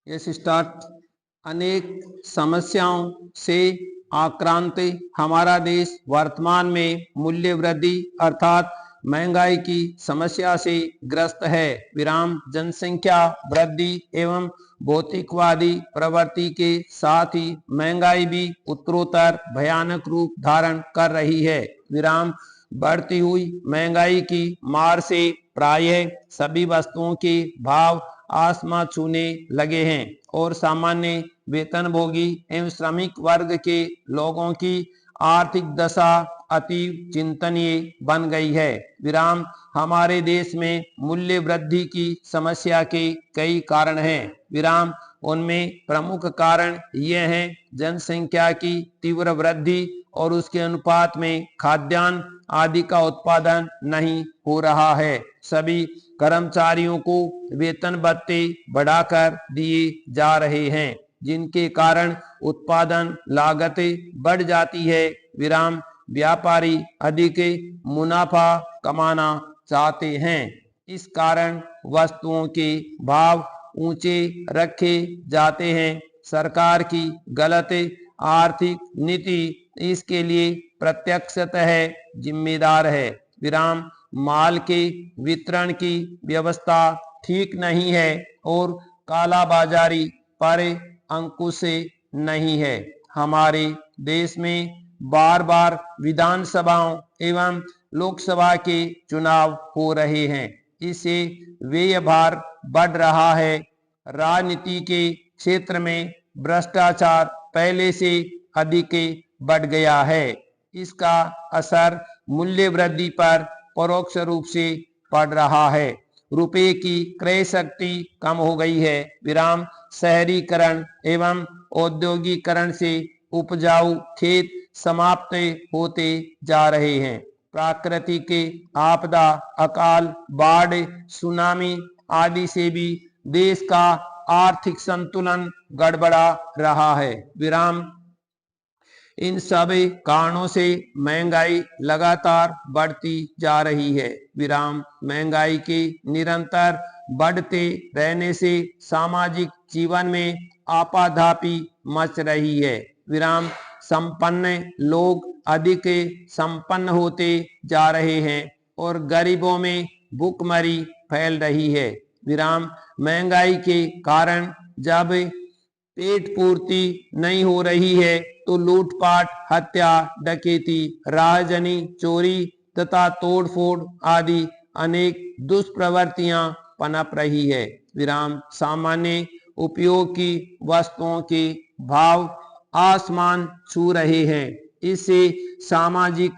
Yes start. अनेक समस्याओं से आक्रांत हमारा देश वर्तमान में मूल्य वृद्धि अर्थात महंगाई की समस्या से ग्रस्त है। विराम जनसंख्या वृद्धि एवं भौतिकवादी प्रवृत्ति के साथ ही महंगाई भी उत्तरोत्तर भयानक रूप धारण कर रही है। विराम बढ़ती हुई महंगाई की मार से प्रायः सभी वस्तुओं के भाव आसमां छूने लगे हैं और सामान्य वेतनभोगी एवं श्रमिक वर्ग के लोगों की आर्थिक दशा अति चिंतनीय बन गई है। विराम हमारे देश में मूल्य वृद्धि की समस्या के कई कारण हैं। विराम उनमें प्रमुख कारण ये हैं जनसंख्या की तीव्र वृद्धि और उसके अनुपात में खाद्यान्न आदि का उत्पादन नहीं हो रहा है। सभी कर्मचारियों को वेतन भत्ते बढ़ाकर दिए जा रहे हैं जिनके कारण उत्पादन लागतें बढ़ जाती है। विराम व्यापारी अधिक मुनाफा कमाना चाहते हैं। इस कारण वस्तुओं के भाव ऊंचे रखे जाते हैं। सरकार की गलत आर्थिक नीति इसके लिए प्रत्यक्षतः जिम्मेदार है। विराम माल के वितरण की व्यवस्था ठीक नहीं है और कालाबाजारी पर अंकुश नहीं है। हमारे देश में बार बार विधानसभाओं एवं लोकसभा के चुनाव हो रहे हैं। इससे व्यय भार बढ़ रहा है। राजनीति के क्षेत्र में भ्रष्टाचार पहले से अधिक बढ़ गया है। इसका असर मूल्य वृद्धि पर परोक्ष रूप से पड़ रहा है। रुपए की क्रय शक्ति कम हो गई है। विराम शहरीकरण एवं औद्योगिकरण से उपजाऊ खेत समाप्त होते जा रहे हैं। प्राकृतिक आपदा, अकाल, बाढ़, सुनामी आदि से भी देश का आर्थिक संतुलन गड़बड़ा रहा है। विराम इन सब कारणों से महंगाई लगातार बढ़ती जा रही है। विराम महंगाई के निरंतर बढ़ते रहने से सामाजिक जीवन में आपाधापी मच रही है। विराम संपन्न लोग अधिक संपन्न होते जा रहे हैं और गरीबों में भूखमरी फैल रही है। विराम महंगाई के कारण जब पेट पूर्ति नहीं हो रही है तो लूटपाट, हत्या, डकैती, राजनी, चोरी तथा तोड़फोड़ आदि अनेक दुष्प्रवृत्तियां पनप रही है। विराम सामान्य उपयोग की वस्तुओं के भाव आसमान छू रहे हैं। इससे सामाजिक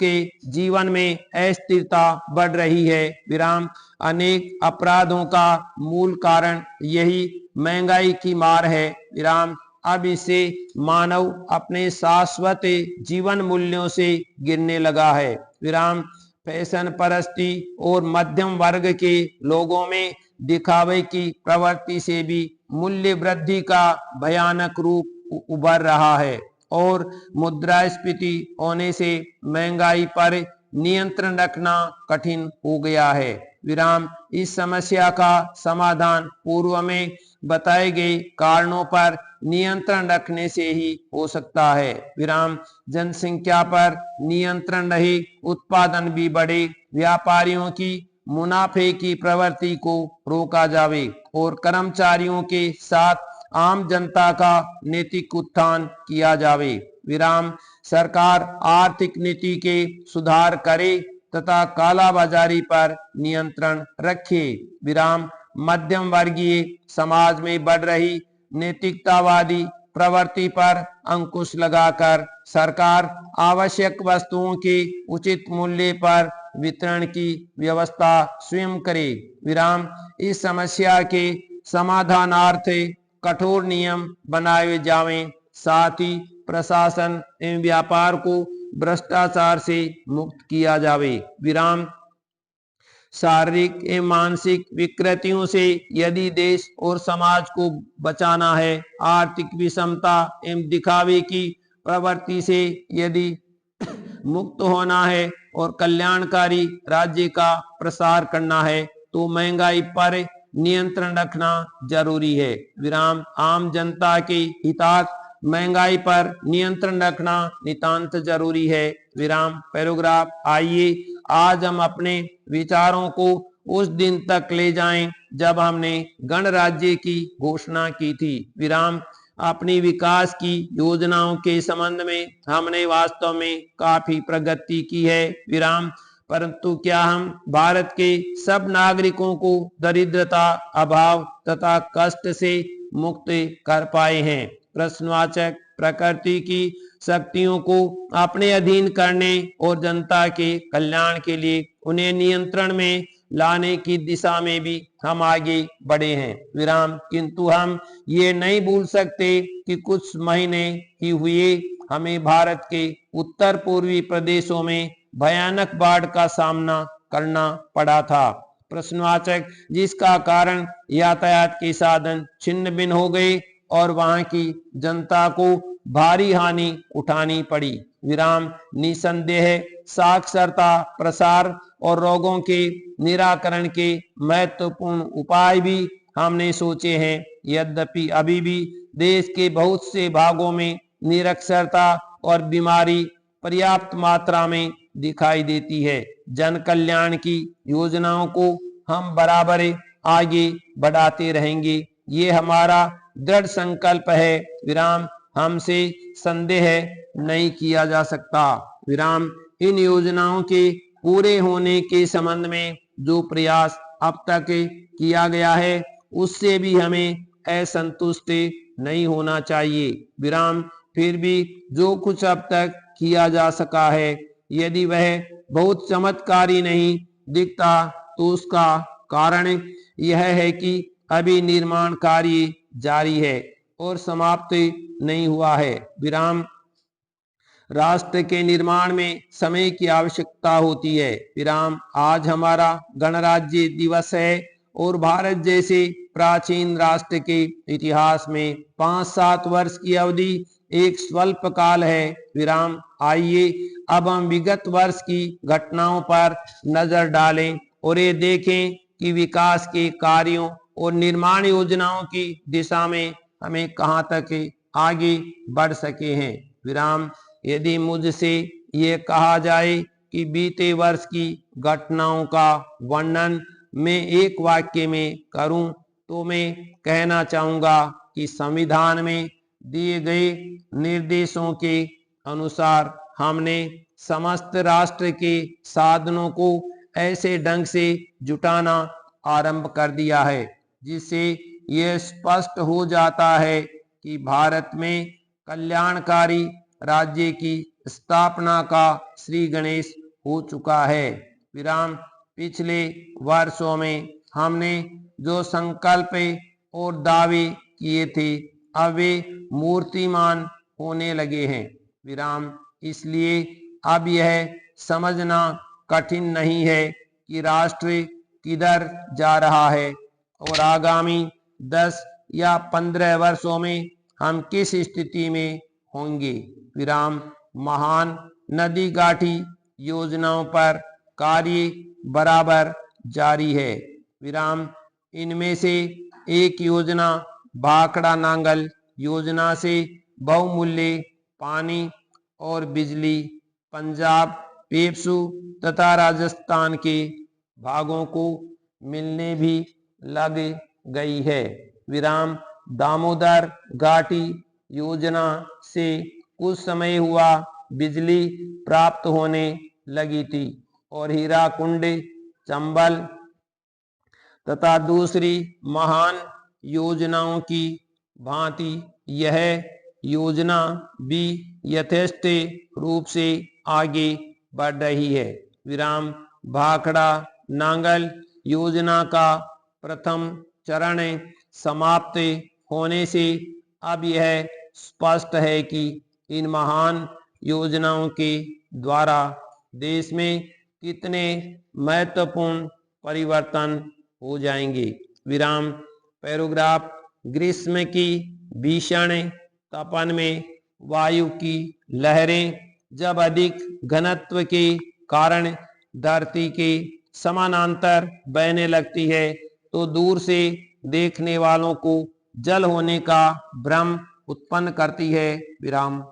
जीवन में अस्थिरता बढ़ रही है। विराम अनेक अपराधों का मूल कारण यही महंगाई की मार है। विराम अब इससे मानव अपने शाश्वत जीवन मूल्यों से गिरने लगा है। विराम फैशन परस्ती और मध्यम वर्ग के लोगों में दिखावे की प्रवृत्ति से भी मूल्य वृद्धि का भयानक रूप उभर रहा है और मुद्रास्फीति होने से महंगाई पर नियंत्रण रखना कठिन हो गया है। विराम इस समस्या का समाधान पूर्व में बताए गए कारणों पर नियंत्रण रखने से ही हो सकता है। विराम जनसंख्या पर नियंत्रण रहे, उत्पादन भी बढ़े, व्यापारियों की मुनाफे की प्रवृत्ति को रोका जावे और कर्मचारियों के साथ आम जनता का नैतिक उत्थान किया जावे। विराम सरकार आर्थिक नीति के सुधार करे तथा कालाबाजारी पर नियंत्रण रखे। विराम मध्यम वर्गीय समाज में बढ़ रही नैतिकतावादी प्रवृत्ति पर अंकुश लगाकर सरकार आवश्यक वस्तुओं के उचित मूल्य पर वितरण की व्यवस्था स्वयं करे। विराम इस समस्या के समाधानार्थ कठोर नियम बनाए जावें, साथ ही प्रशासन एवं व्यापार को भ्रष्टाचार से मुक्त किया जावे। विराम शारीरिक एवं मानसिक विकृतियों से यदि देश और समाज को बचाना है, आर्थिक विषमता एवं दिखावे की प्रवृत्ति से यदि मुक्त होना है और कल्याणकारी राज्य का प्रसार करना है तो महंगाई पर नियंत्रण रखना जरूरी है। विराम आम जनता के हितार्थ महंगाई पर नियंत्रण रखना नितांत जरूरी है। विराम पैराग्राफ आइए आज हम अपने विचारों को उस दिन तक ले जाएं जब हमने गणराज्य की घोषणा की थी। विराम अपनी विकास की योजनाओं के संबंध में हमने वास्तव में काफी प्रगति की है। विराम परंतु क्या हम भारत के सब नागरिकों को दरिद्रता, अभाव तथा कष्ट से मुक्त कर पाए हैं? प्रश्नवाचक। प्रकृति की शक्तियों को अपने अधीन करने और जनता के कल्याण के लिए उन्हें नियंत्रण में लाने की दिशा में भी हम आगे बढ़े हैं। विराम किंतु हम ये नहीं भूल सकते कि कुछ महीने ही हुए हमें भारत के उत्तर पूर्वी प्रदेशों में भयानक बाढ़ का सामना करना पड़ा था। प्रश्नवाचक। जिसका कारण यातायात के साधन छिन्न भिन्न हो गए और वहां की जनता को भारी हानि उठानी पड़ी। विराम निसंदेह साक्षरता प्रसार और रोगों के निराकरण के महत्वपूर्ण उपाय भी हमने सोचे हैं। यद्यपि अभी भी देश के बहुत से भागों में निरक्षरता और बीमारी पर्याप्त मात्रा में दिखाई देती है। जन कल्याण की योजनाओं को हम बराबर आगे बढ़ाते रहेंगे, ये हमारा दृढ़ संकल्प है। विराम हमसे संदेह नहीं किया जा सकता। विराम इन योजनाओं के पूरे होने के संबंध में जो प्रयास अब तक किया गया है उससे भी हमें असंतुष्ट नहीं होना चाहिए। विराम फिर भी जो कुछ अब तक किया जा सका है, यदि वह बहुत चमत्कारी नहीं दिखता तो उसका कारण यह है कि अभी निर्माण कार्य जारी है और समाप्त नहीं हुआ है। विराम राष्ट्र के निर्माण में समय की आवश्यकता होती है। विराम आज हमारा गणराज्य दिवस है और भारत जैसे प्राचीन राष्ट्र के इतिहास में 5-7 वर्ष की अवधि एक स्वल्प काल है। विराम आइए अब हम विगत वर्ष की घटनाओं पर नजर डालें और ये देखें कि विकास के कार्यों और निर्माण योजनाओं की दिशा में हमें कहां तक आगे बढ़ सके हैं। विराम यदि मुझसे ये कहा जाए कि बीते वर्ष की घटनाओं का वर्णन मैं एक वाक्य में करूं तो मैं कहना चाहूंगा कि संविधान में दिए गए निर्देशों के अनुसार हमने समस्त राष्ट्र के साधनों को ऐसे ढंग से जुटाना आरंभ कर दिया है जिससे यह स्पष्ट हो जाता है कि भारत में कल्याणकारी राज्य की स्थापना का श्री गणेश हो चुका है। विराम पिछले वर्षों में हमने जो संकल्प और दावे किए थे अब वे मूर्तिमान होने लगे हैं। विराम इसलिए अब यह समझना कठिन नहीं है कि राष्ट्र किधर जा रहा है और आगामी 10 या 15 वर्षों में हम किस स्थिति में होंगे। विराम महान नदी गाठी योजनाओं पर कार्य बराबर जारी है। विराम इनमें से एक योजना भाखड़ा नांगल योजना से बहुमूल्य पानी और बिजली पंजाब, पेप्सू तथा राजस्थान के भागों को मिलने भी लग गई है। विराम दामोदर घाटी योजना से कुछ समय हुआ बिजली प्राप्त होने लगी थी और हीराकुंड, चंबल तथा दूसरी महान योजनाओं की भांति यह योजना भी यथेष्ट रूप से आगे बढ़ रही है। विराम भाखड़ा नांगल योजना का प्रथम चरण समाप्त होने से अब यह स्पष्ट है कि इन महान योजनाओं के द्वारा देश में कितने महत्वपूर्ण परिवर्तन हो जाएंगे। विराम पैराग्राफ ग्रीष्म की भीषण तपन में वायु की लहरें जब अधिक घनत्व के कारण धरती के समानांतर बहने लगती है तो दूर से देखने वालों को जल होने का भ्रम उत्पन्न करती है। विराम।